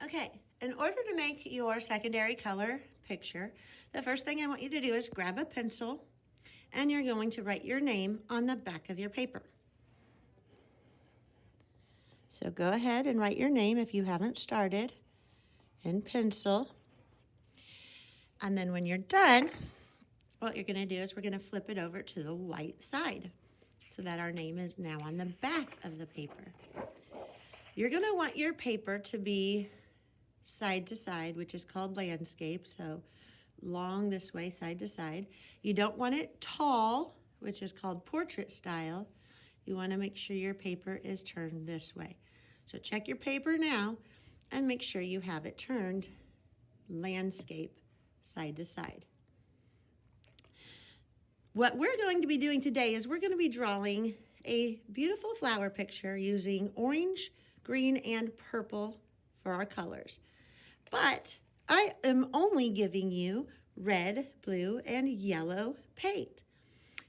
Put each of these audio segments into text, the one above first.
Okay, in order to make your secondary color picture, the first thing I want you to do is grab a pencil and you're going to write your name on the back of your paper. So go ahead and write your name if you haven't started in pencil. And then when you're done, what you're going to do is we're going to flip it over to the white side so that our name is now on the back of the paper. You're going to want your paper to be side to side, which is called landscape, so long this way, side to side. You don't want it tall, which is called portrait style. You want to make sure your paper is turned this way. So check your paper now and make sure you have it turned landscape side to side. What we're going to be doing today is we're going to be drawing a beautiful flower picture using orange, green, and purple for our colors. But I am only giving you red, blue, and yellow paint.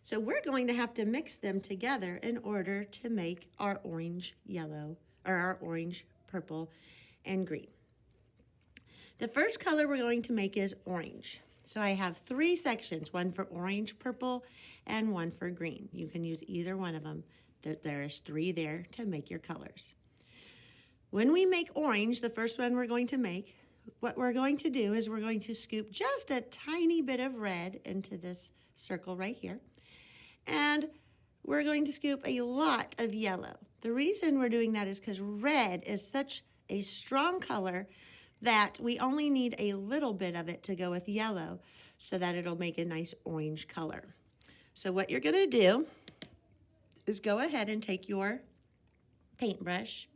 So we're going to have to mix them together in order to make our orange, yellow, or our orange, purple, and green. The first color we're going to make is orange. So I have 3 sections, one for orange, purple, and one for green. You can use either one of them. There's 3 there to make your colors. When we make orange, the first one we're going to make, what we're going to do is we're going to scoop just a tiny bit of red into this circle right here. And we're going to scoop a lot of yellow. The reason we're doing that is because red is such a strong color that we only need a little bit of it to go with yellow so that it'll make a nice orange color. So what you're going to do is go ahead and take your paintbrush.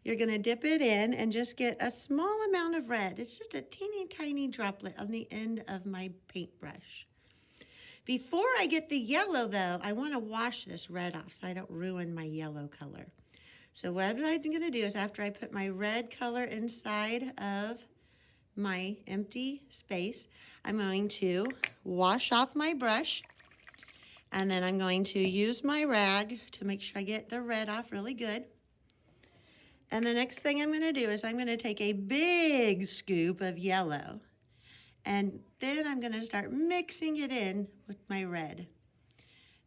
You're going to dip it in and just get a small amount of red. It's just a teeny tiny droplet on the end of my paintbrush. Before I get the yellow though, I want to wash this red off so I don't ruin my yellow color. So what I'm going to do is after I put my red color inside of my empty space, I'm going to wash off my brush, and then I'm going to use my rag to make sure I get the red off really good. And the next thing I'm going to do is I'm going to take a big scoop of yellow, and then I'm going to start mixing it in with my red.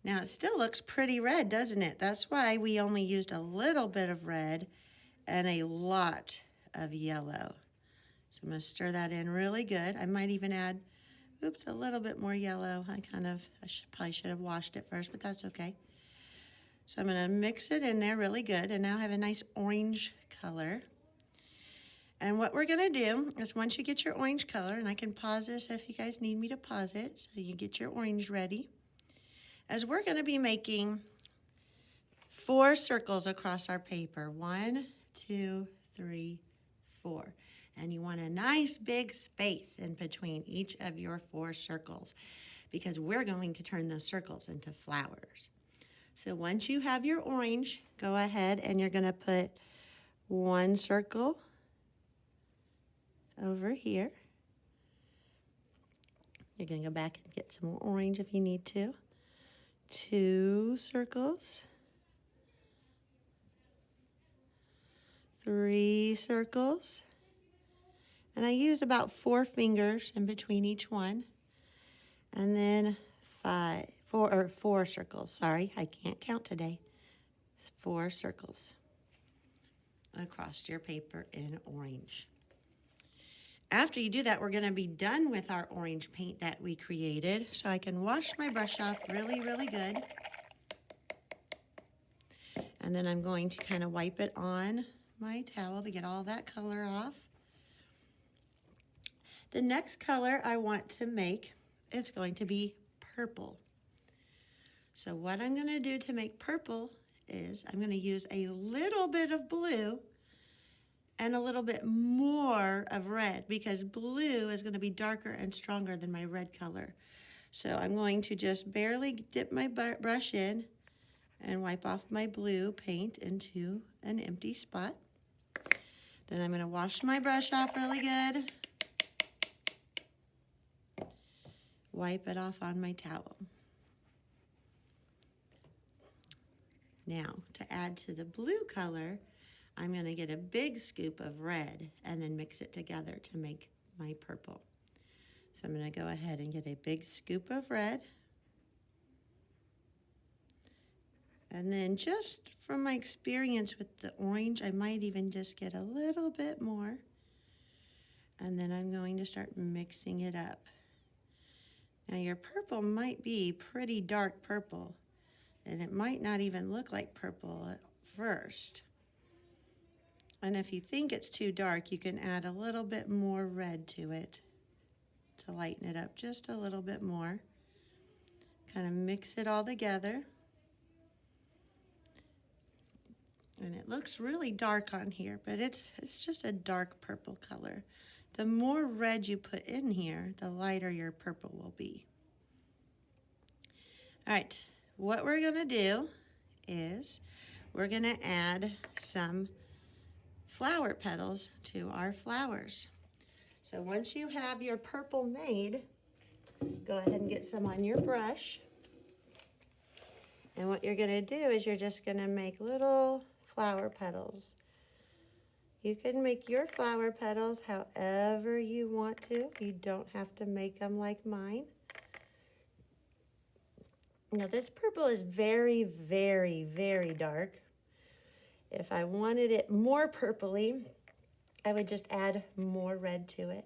Now it still looks pretty red, doesn't it? That's why we only used a little bit of red and a lot of yellow. So I'm going to stir that in really good. I might even add, a little bit more yellow. Probably should have washed it first, but that's okay. So I'm going to mix it in there really good, and now I have a nice orange color. And what we're going to do is once you get your orange color, and I can pause this if you guys need me to pause it so you get your orange ready, as we're going to be making 4 circles across our paper. 1, 2, 3, 4. And you want a nice big space in between each of your 4 circles because we're going to turn those circles into flowers. So once you have your orange, go ahead and you're going to put 1 circle over here. You're going to go back and get some more orange if you need to. 2 circles. 3 circles. And I use about 4 fingers in between each one. And then 4 circles. Sorry, I can't count today. 4 circles across your paper in orange. After you do that, we're going to be done with our orange paint that we created. So I can wash my brush off really, really good. And then I'm going to kind of wipe it on my towel to get all that color off. The next color I want to make is going to be purple. So what I'm going to do to make purple is I'm going to use a little bit of blue and a little bit more of red because blue is going to be darker and stronger than my red color. So I'm going to just barely dip my brush in and wipe off my blue paint into an empty spot. Then I'm going to wash my brush off really good. Wipe it off on my towel. Now, to add to the blue color, I'm going to get a big scoop of red and then mix it together to make my purple. So I'm going to go ahead and get a big scoop of red. And then just from my experience with the orange, I might even just get a little bit more. And then I'm going to start mixing it up. Now your purple might be pretty dark purple, and it might not even look like purple at first. And if you think it's too dark, you can add a little bit more red to it to lighten it up just a little bit more. Kind of mix it all together. And it looks really dark on here, but it's just a dark purple color. The more red you put in here, the lighter your purple will be. All right, what we're gonna do is we're gonna add some flower petals to our flowers. So once you have your purple made, go ahead and get some on your brush. And what you're gonna do is you're just gonna make little flower petals. You can make your flower petals however you want to. You don't have to make them like mine. Now this purple is very, very, very dark. If I wanted it more purpley, I would just add more red to it.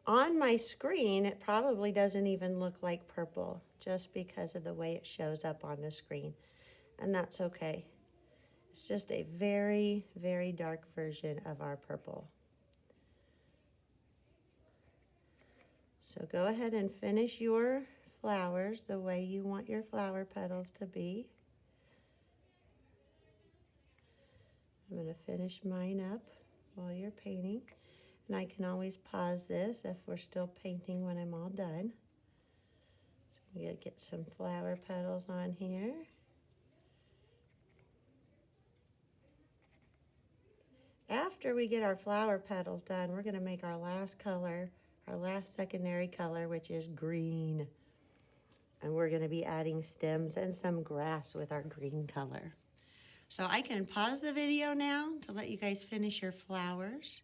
On my screen, it probably doesn't even look like purple just because of the way it shows up on the screen. And that's okay. It's just a very, very dark version of our purple. So go ahead and finish your flowers the way you want your flower petals to be. I'm going to finish mine up while you're painting. And I can always pause this if we're still painting when I'm all done. So I'm going to get some flower petals on here. After we get our flower petals done, we're going to make our last color, our last secondary color, which is green. And we're going to be adding stems and some grass with our green color. So I can pause the video now to let you guys finish your flowers.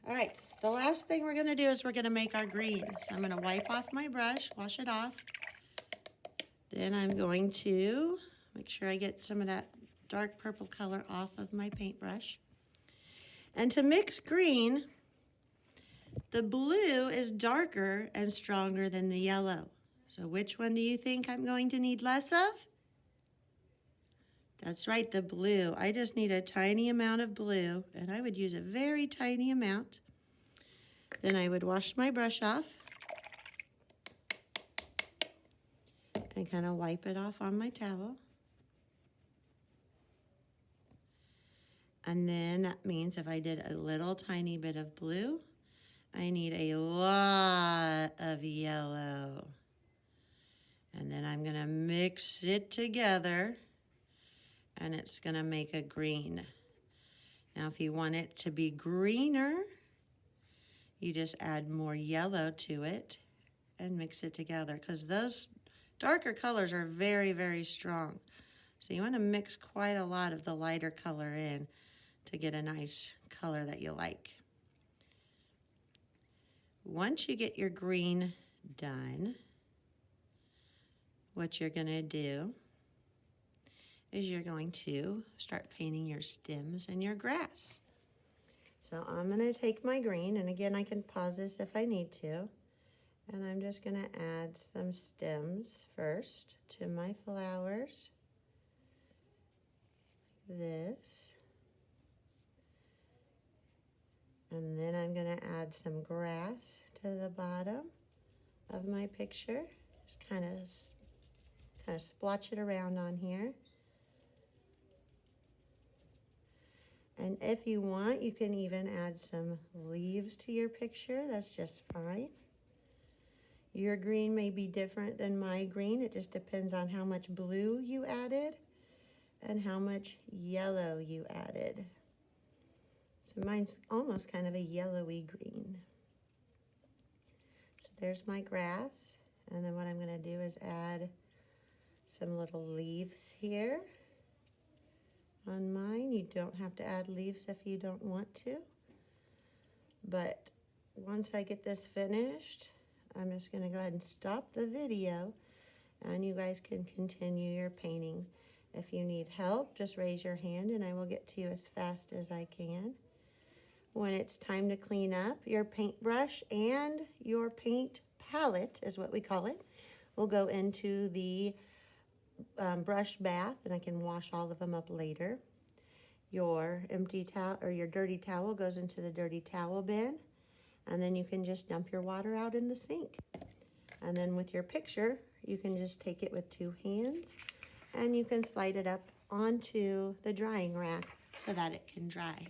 All right, the last thing we're going to do is we're going to make our green. So I'm going to wipe off my brush, wash it off. Then I'm going to make sure I get some of that dark purple color off of my paintbrush. And to mix green, the blue is darker and stronger than the yellow. So which one do you think I'm going to need less of? That's right, the blue. I just need a tiny amount of blue, and I would use a very tiny amount. Then I would wash my brush off and kind of wipe it off on my towel. And then that means if I did a little tiny bit of blue, I need a lot of yellow. And then I'm gonna mix it together and it's gonna make a green. Now if you want it to be greener, you just add more yellow to it and mix it together because those darker colors are very, very strong. So you wanna mix quite a lot of the lighter color in to get a nice color that you like. Once you get your green done, what you're gonna do is you're going to start painting your stems and your grass. So I'm gonna take my green, and again, I can pause this if I need to, and I'm just gonna add some stems first to my flowers. This. And then I'm gonna add some grass to the bottom of my picture. Just kind of splotch it around on here. And if you want, you can even add some leaves to your picture. That's just fine. Your green may be different than my green. It just depends on how much blue you added and how much yellow you added. So mine's almost kind of a yellowy green. So there's my grass. And then what I'm gonna do is add some little leaves here on mine. You don't have to add leaves if you don't want to. But once I get this finished, I'm just going to go ahead and stop the video and you guys can continue your painting. If you need help, just raise your hand and I will get to you as fast as I can. When it's time to clean up, your paintbrush and your paint palette, is what we call it, will go into the brush bath, and I can wash all of them up later. Your empty towel or your dirty towel goes into the dirty towel bin, and then you can just dump your water out in the sink. And then with your picture, you can just take it with 2 hands and you can slide it up onto the drying rack so that it can dry.